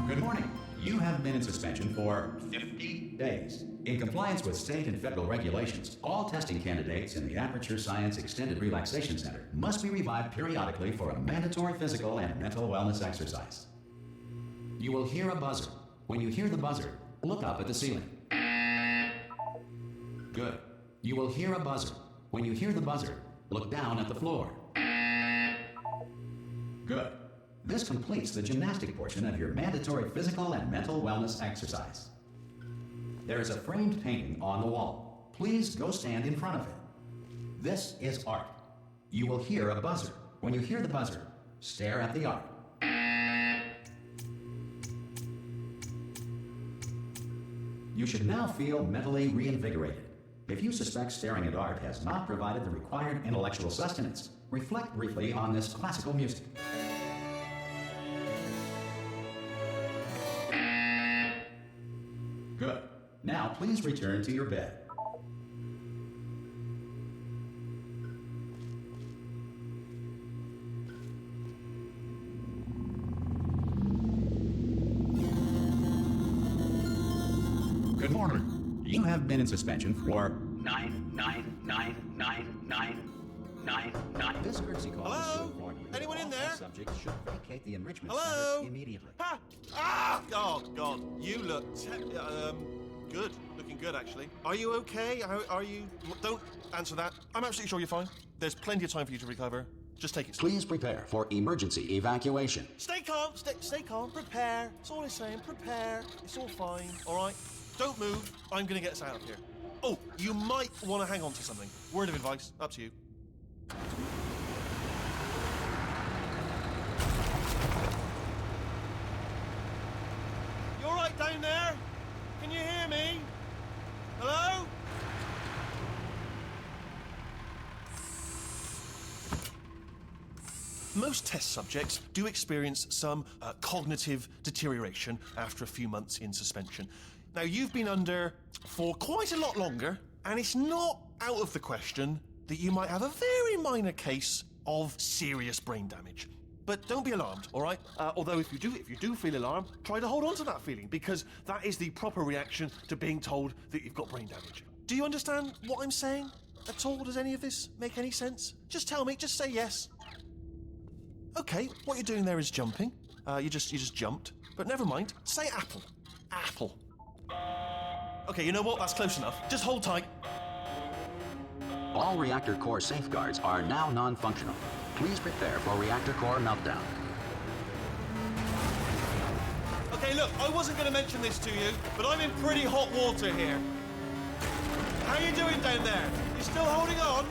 Good morning. You have been in suspension for 50 days. In compliance with state and federal regulations, all testing candidates in the Aperture Science Extended Relaxation Center must be revived periodically for a mandatory physical and mental wellness exercise. You will hear a buzzer. When you hear the buzzer, look up at the ceiling. Good. You will hear a buzzer. When you hear the buzzer, look down at the floor. Good. This completes the gymnastic portion of your mandatory physical and mental wellness exercise. There is a framed painting on the wall. Please go stand in front of it. This is art. You will hear a buzzer. When you hear the buzzer, stare at the art. You should now feel mentally reinvigorated. If you suspect staring at art has not provided the required intellectual sustenance, reflect briefly on this classical music. Good. Now please return to your bed. Good morning. You have been in suspension for 9999999. This courtesy call is to inform you that Anyone in all there? subjects should vacate the enrichment Hello? center immediately. Ha! Ah! Oh, God. You look good. Looking good, actually. Are you okay? Are you... Don't answer that. I'm absolutely sure you're fine. There's plenty of time for you to recover. Just take it slow. Please prepare for emergency evacuation. Stay calm. Stay calm. Prepare. That's all I'm saying. Prepare. It's all fine. All right? Don't move. I'm going to get us out of here. Oh, you might want to hang on to something. Word of advice. Up to you. You all right down there? Can you hear me? Hello? Most test subjects do experience some cognitive deterioration after a few months in suspension. Now, you've been under for quite a lot longer, and it's not out of the question that you might have a very minor case of serious brain damage. But don't be alarmed, all right? Although if you do feel alarmed, try to hold on to that feeling, because that is the proper reaction to being told that you've got brain damage. Do you understand what I'm saying at all? Does any of this make any sense? Just tell me, just say yes. Okay, what you're doing there is jumping. You just jumped. But never mind, say apple. Apple. Okay, you know what? That's close enough. Just hold tight. All reactor core safeguards are now non-functional. Please prepare for reactor core meltdown. Okay, look, I wasn't going to mention this to you, but I'm in pretty hot water here. How you doing down there? You still holding on?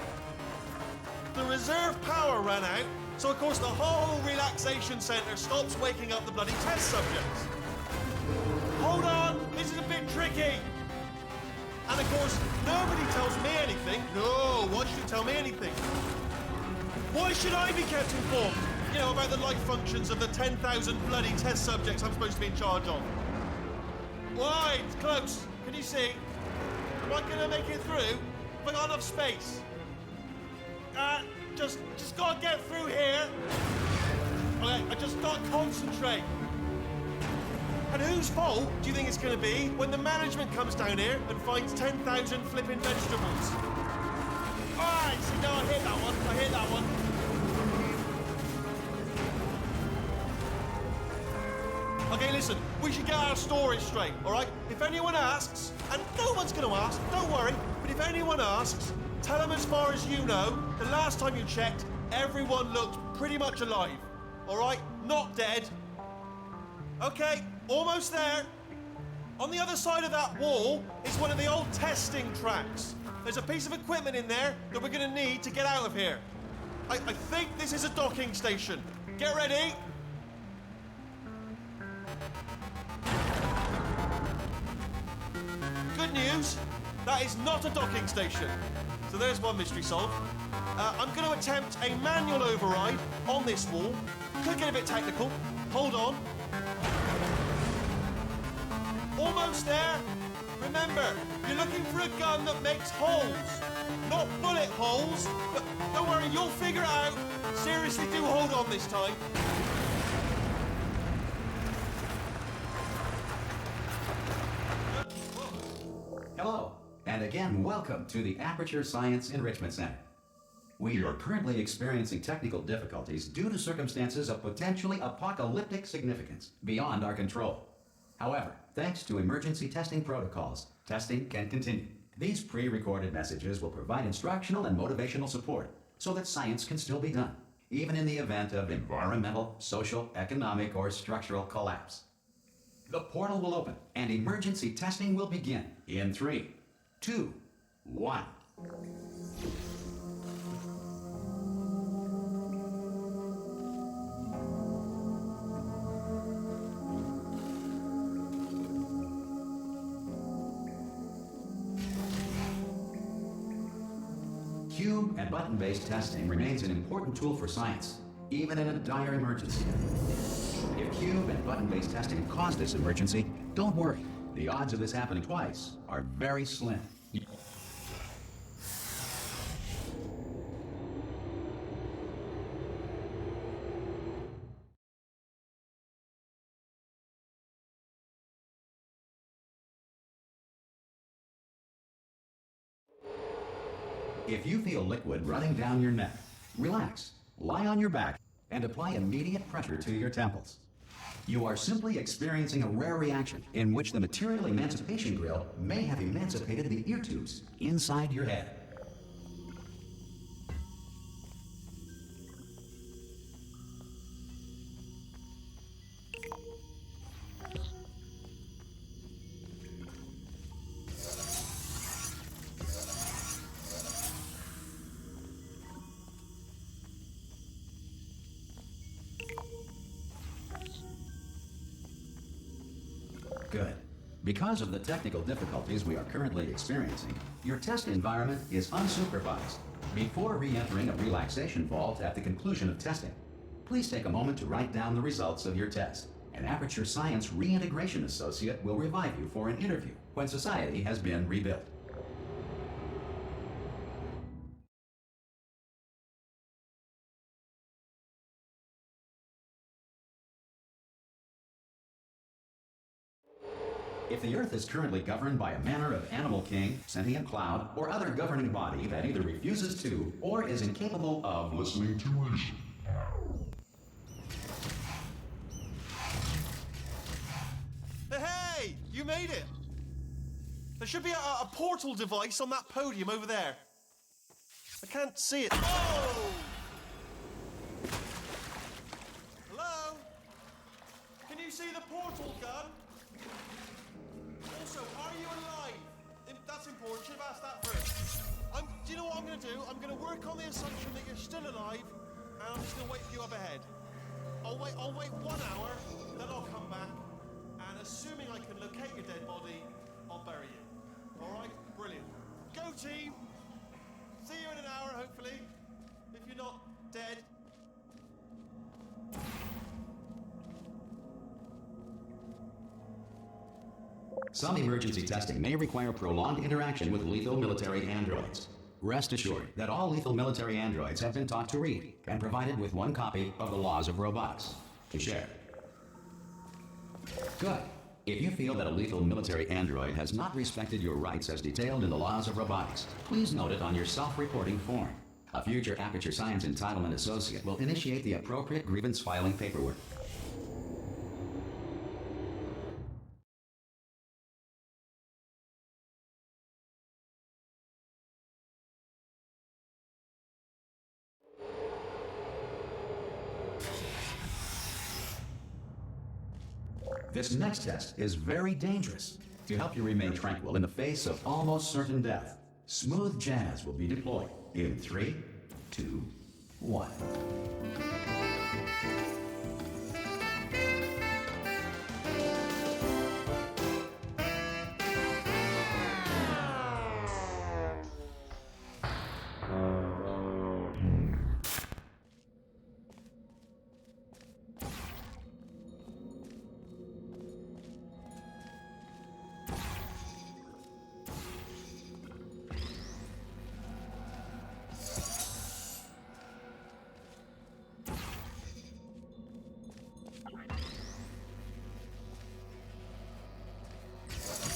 The reserve power ran out, so of course the whole relaxation centre stops waking up the bloody test subjects. Hold on, this is a bit tricky. And of course, nobody tells me anything. No, why should you tell me anything? Why should I be kept informed? You know, about the life functions of the 10,000 bloody test subjects I'm supposed to be in charge of. Why? It's close. Can you see? Am I gonna make it through? Have I got enough space? Just gotta get through here. Okay, I just gotta concentrate. And whose fault do you think it's going to be when the management comes down here and finds 10,000 flipping vegetables? Alright, see, no, I hit that one. Okay, listen, we should get our story straight, alright? If anyone asks, and no one's going to ask, don't worry, but if anyone asks, tell them as far as you know, the last time you checked, everyone looked pretty much alive, alright? Not dead. Okay, almost there. On the other side of that wall is one of the old testing tracks. There's a piece of equipment in there that we're going to need to get out of here. I think this is a docking station. Get ready. Good news, that is not a docking station. So there's one mystery solved. I'm going to attempt a manual override on this wall. Could get a bit technical. Hold on. Almost there. Remember, you're looking for a gun that makes holes, not bullet holes. But don't worry, you'll figure it out. Seriously, do hold on this time. again, welcome to the Aperture Science Enrichment Center. We are currently experiencing technical difficulties due to circumstances of potentially apocalyptic significance beyond our control. However, thanks to emergency testing protocols, testing can continue. These pre-recorded messages will provide instructional and motivational support so that science can still be done, even in the event of environmental, social, economic, or structural collapse. The portal will open and emergency testing will begin in 3, 2, 1. Cube and button-based testing remains an important tool for science, even in a dire emergency. If cube and button-based testing caused this emergency, don't worry. The odds of this happening twice are very slim. If you feel liquid running down your neck, relax, lie on your back, and apply immediate pressure to your temples. You are simply experiencing a rare reaction in which the material emancipation grill may have emancipated the ear tubes inside your head. Good. Because of the technical difficulties we are currently experiencing, your test environment is unsupervised. Before re-entering a relaxation vault at the conclusion of testing, please take a moment to write down the results of your test. An Aperture Science Reintegration Associate will revive you for an interview when society has been rebuilt. If the Earth is currently governed by a manner of animal king, sentient cloud, or other governing body that either refuses to or is incapable of listening to reason. Hey! You made it! There should be a portal device on that podium over there. I can't see it. Oh! Hello? Can you see the portal gun? Also, are you alive? That's important. Should have asked that first. Do you know what I'm going to do? I'm going to work on the assumption that you're still alive, and I'm just going to wait for you up ahead. I'll wait 1 hour, then I'll come back, and assuming I can locate your dead body, I'll bury you. All right? Brilliant. Go, team. See you in an hour, hopefully. If you're not dead. Some emergency testing may require prolonged interaction with lethal military androids. Rest assured that all lethal military androids have been taught to read and provided with 1 copy of the Laws of Robotics to share. Good. If you feel that a lethal military android has not respected your rights as detailed in the Laws of Robotics, please note it on your self-reporting form. A future Aperture Science Entitlement Associate will initiate the appropriate grievance filing paperwork. This next test is very dangerous. To help you remain tranquil in the face of almost certain death, smooth jazz will be deployed in 3, 2, 1.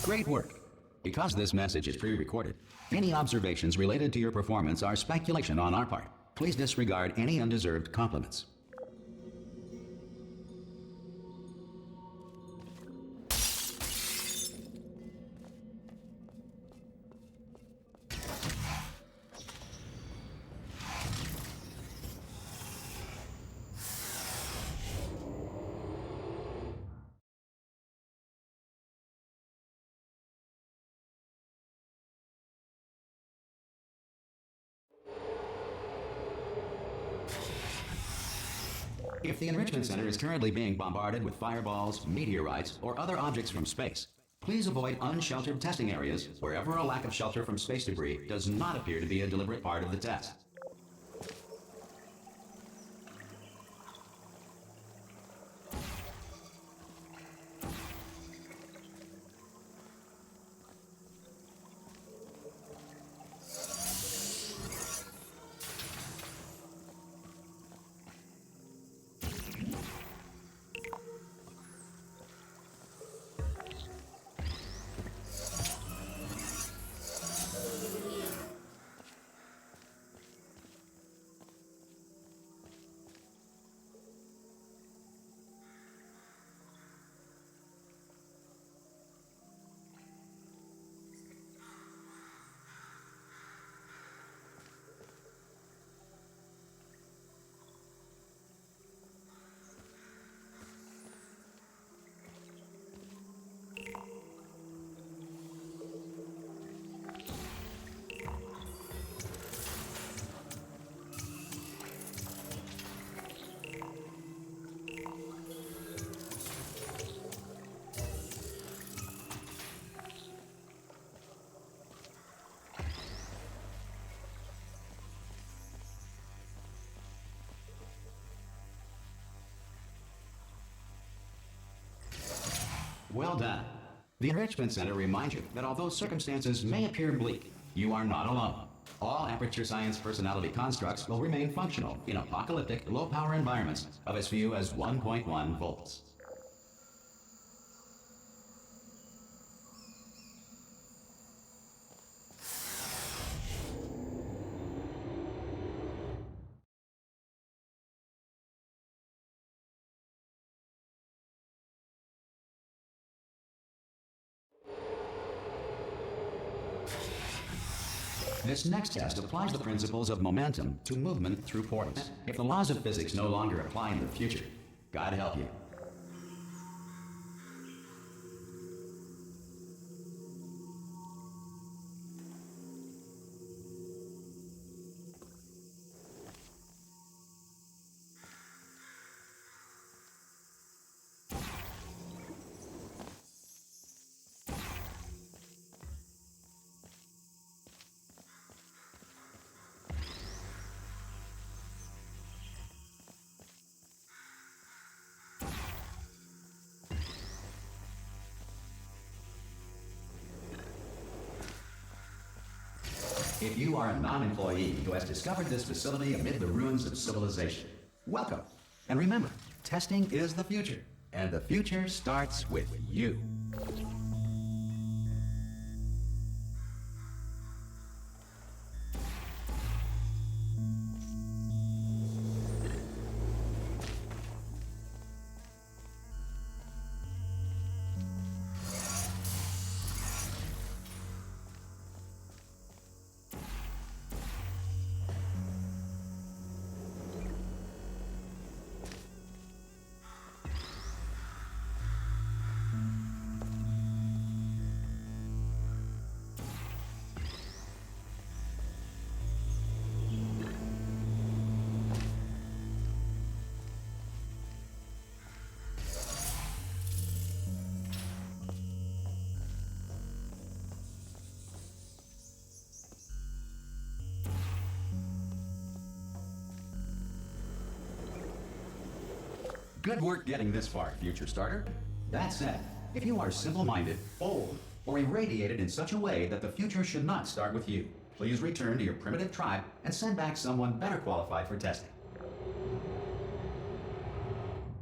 Great work. Because this message is pre-recorded, any observations related to your performance are speculation on our part. Please disregard any undeserved compliments. If the Enrichment Center is currently being bombarded with fireballs, meteorites, or other objects from space, please avoid unsheltered testing areas wherever a lack of shelter from space debris does not appear to be a deliberate part of the test. Well done. The Enrichment Center reminds you that although circumstances may appear bleak, you are not alone. All Aperture Science personality constructs will remain functional in apocalyptic, low-power environments of as few as 1.1 volts. This next test applies the principles of momentum to movement through portals. If the laws of physics no longer apply in the future, God help you. If you are a non-employee who has discovered this facility amid the ruins of civilization, welcome. And remember, testing is the future, and the future starts with you. Good work getting this far, future starter. That said, if you are simple-minded, bold, or irradiated in such a way that the future should not start with you, please return to your primitive tribe and send back someone better qualified for testing.